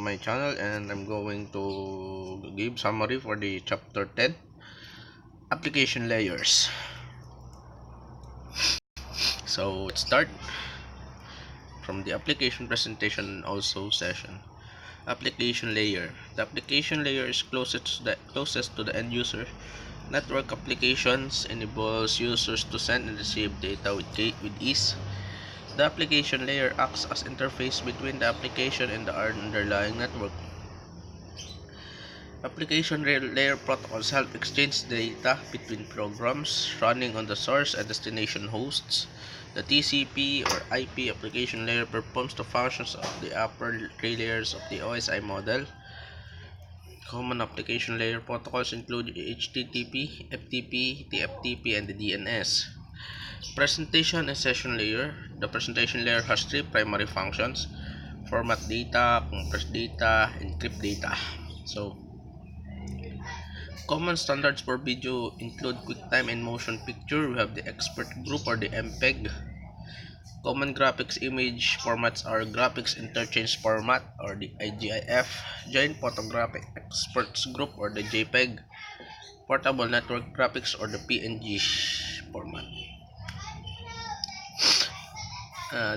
to my channel, and I'm going to give summary for the chapter 10, application layers. So let's start from the application presentation also session. Application layer. The application layer is closest to the end user. Network applications enables users to send and receive data with ease. The application layer acts as interface between the application and the underlying network. Application layer protocols help exchange data between programs running on the source and destination hosts. The TCP or IP application layer performs the functions of the upper three layers of the OSI model. Common application layer protocols include HTTP, FTP, TFTP, and the DNS. Presentation and session layer. The presentation layer has three primary functions: format data, compress data, encrypt data. So, common standards for video include QuickTime and motion picture. We have the expert group or the MPEG. Common graphics image formats are graphics interchange format or the IGIF, Joint Photographic Experts Group or the JPEG, Portable Network Graphics or the PNG format.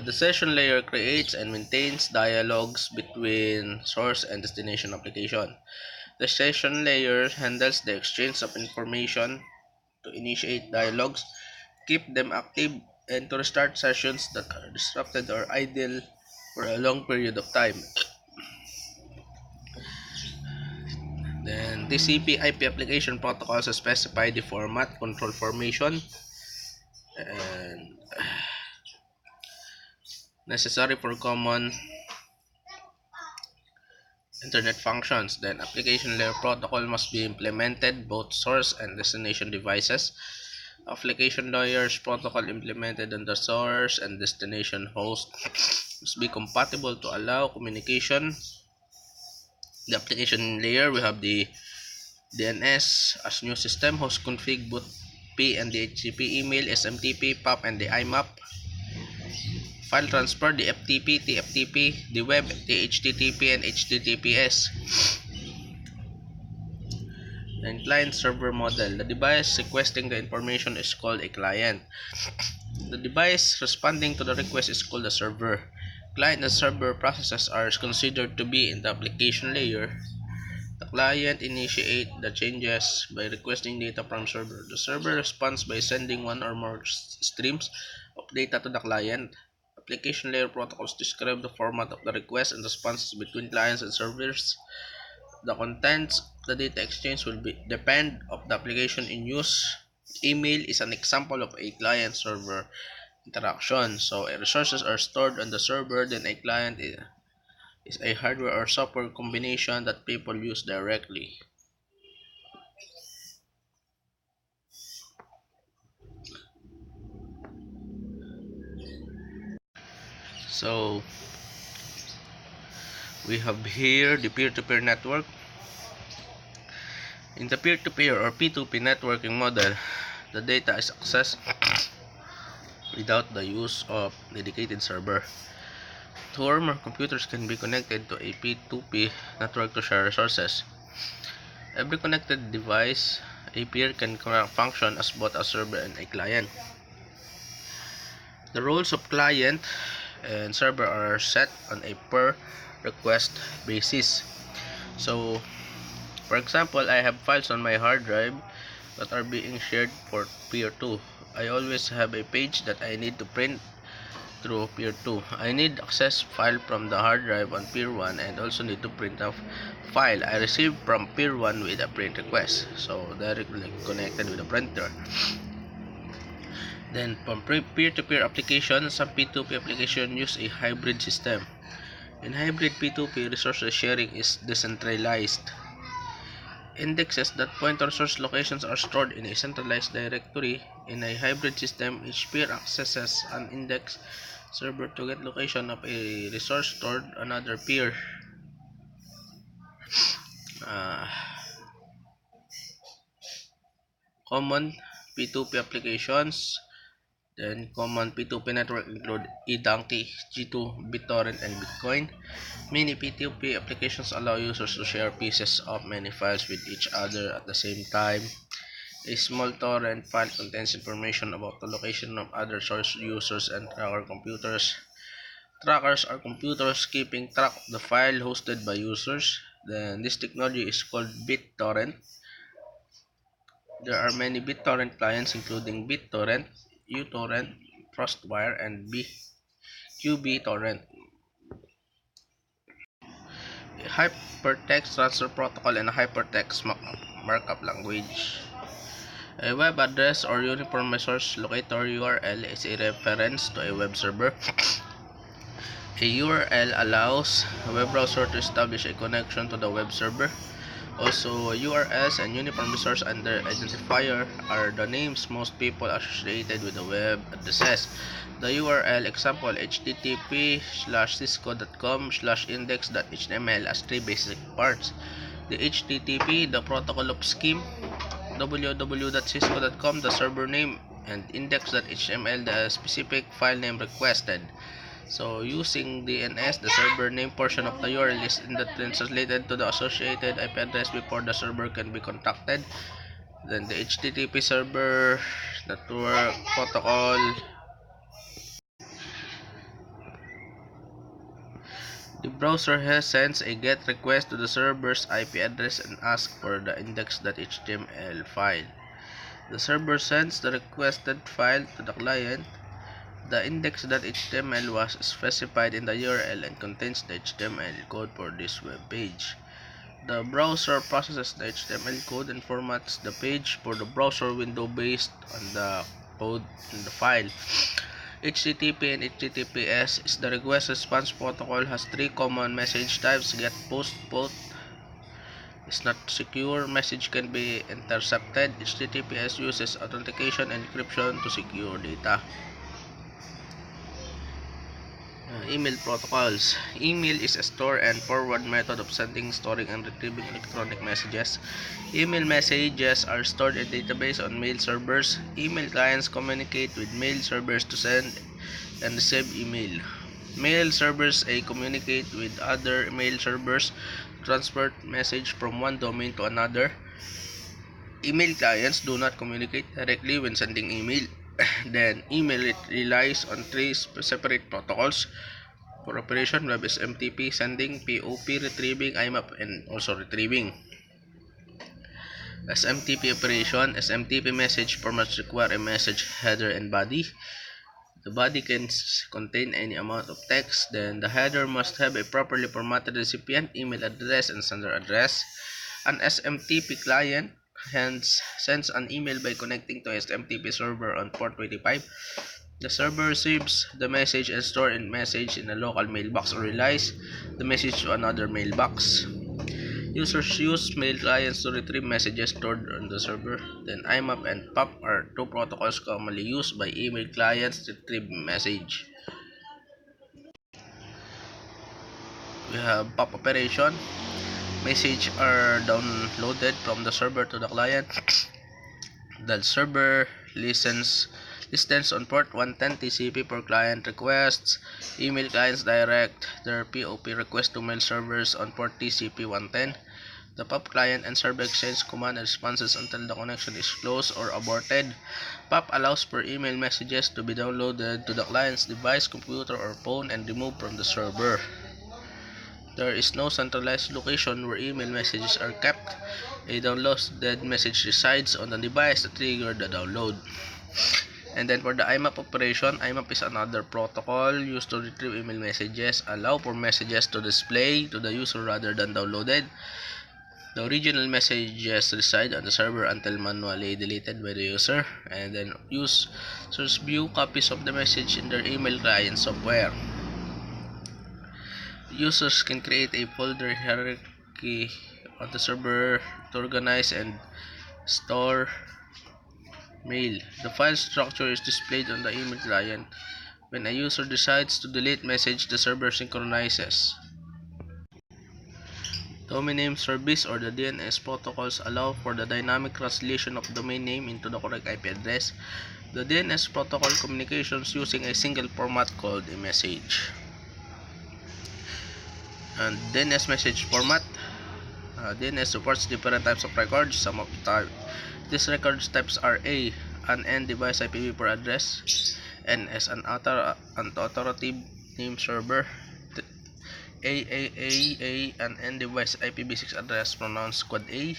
The session layer creates and maintains dialogues between source and destination application. The session layer handles the exchange of information to initiate dialogues, keep them active, and to restart sessions that are disrupted or idle for a long period of time. Then TCP IP application protocols specify the format, control formation, and necessary for common internet functions. Then application layer protocol must be implemented both source and destination devices. Application layers protocol implemented on the source and destination host must be compatible to allow communication. The application layer, we have the DNS as new system host config, boot P and the HTTP email, SMTP, POP, and the IMAP. File transfer, the FTP, TFTP, the web, the HTTP, and HTTPS. And client server model. The device requesting the information is called a client. The device responding to the request is called a server. Client and server processes are considered to be in the application layer. The client initiates the changes by requesting data from server. The server responds by sending one or more streams of data to the client. Application layer protocols describe the format of the request and responses between clients and servers. The contents of the data exchange will depend on the application in use. Email is an example of a client-server interaction. So, resources are stored on the server, then a client is a hardware or software combination that people use directly. So, we have here the peer-to-peer network. In the peer-to-peer or P2P networking model, the data is accessed without the use of dedicated server. Two or more computers can be connected to a P2P network to share resources. Every connected device, a peer, can function as both a server and a client. The roles of client and server are set on a per request basis. So, for example, I have files on my hard drive that are being shared for peer 2. I always have a page that I need to print through peer 2. I need access file from the hard drive on peer 1 and also need to print a file I received from peer 1 with a print request. So directly connected with the printer. Then from peer-to-peer application, some P2P application use a hybrid system. In hybrid P2P, resources sharing is decentralized. Indexes that point to source locations are stored in a centralized directory. In a hybrid system, each peer accesses an index server to get location of a resource stored another peer. Common P2P applications. Then common P2P network include eDonkey, G2, BitTorrent, and Bitcoin. Many P2P applications allow users to share pieces of many files with each other at the same time. A small torrent file contains information about the location of other source users and tracker computers. Trackers are computers keeping track of the file hosted by users. Then this technology is called BitTorrent. There are many BitTorrent clients including BitTorrent, uTorrent, FrostWire, and QBTorrent. A hypertext transfer protocol and a hypertext markup language. A web address or uniform resource locator URL is a reference to a web server. A URL allows a web browser to establish a connection to the web server. Also, URLs and uniform resource under identifier are the names most people associated with the web addresses. The URL example http://cisco.com/index.html has three basic parts. The HTTP, the protocol of scheme, www.cisco.com, the server name, and index.html, the specific file name requested. So using DNS, the server name portion of the URL is translated to the associated IP address before the server can be contacted. Then the HTTP server network protocol. The browser sends a GET request to the server's IP address and asks for the index.html file. The server sends the requested file to the client. The index.html was specified in the URL and contains the HTML code for this web page. The browser processes the HTML code and formats the page for the browser window based on the code in the file. HTTP and HTTPS is the request response protocol, has three common message types: GET, POST, POT. Is not secure, message can be intercepted. HTTPS uses authentication and encryption to secure data. Email protocols. Email is a store and forward method of sending, storing, and retrieving electronic messages. Email messages are stored in database on mail servers. Email clients communicate with mail servers to send and receive email. Mail servers communicate with other mail servers to transfer message from one domain to another. Email clients do not communicate directly when sending email. Then email relies on three separate protocols for operation. Web is SMTP, sending, POP, retrieving, IMAP, and also retrieving. SMTP operation. SMTP message formats require a message header and body. The body can contain any amount of text. Then the header must have a properly formatted recipient, email address, and sender address. An SMTP client hence sends an email by connecting to a SMTP server on port 25. The server receives the message and stores the message in a local mailbox or relays the message to another mailbox. Users use mail clients to retrieve messages stored on the server. Then IMAP and POP are two protocols commonly used by email clients to retrieve message. We have POP operation. Messages are downloaded from the server to the client. The server listens on port 110 TCP for client requests. Email clients direct their POP request to mail servers on port TCP 110. The POP client and server exchange command and responses until the connection is closed or aborted. POP allows for email messages to be downloaded to the client's device, computer, or phone and removed from the server. There is no centralized location where email messages are kept. A downloaded message resides on the device that triggered the download. And then for the IMAP operation, IMAP is another protocol used to retrieve email messages, allow for messages to display to the user rather than downloaded. The original messages reside on the server until manually deleted by the user, and then users view copies of the message in their email client software. Users can create a folder hierarchy on the server to organize and store mail. The file structure is displayed on the email client. When a user decides to delete message, the server synchronizes Domain name service or the DNS protocols allow for the dynamic translation of domain name into the correct IP address. The DNS protocol communications using a single format called a message. And DNS message format. DNS supports different types of records. Some of these records types are A, an end device IPv4 address, NS, an authoritative name server, AAA, an end device IPv6 address pronounced quad A,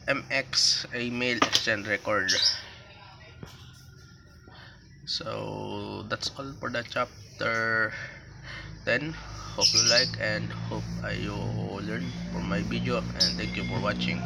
MX, a mail exchange record. So that's all for the chapter 10. Hope you like and hope you learn from my video, and thank you for watching.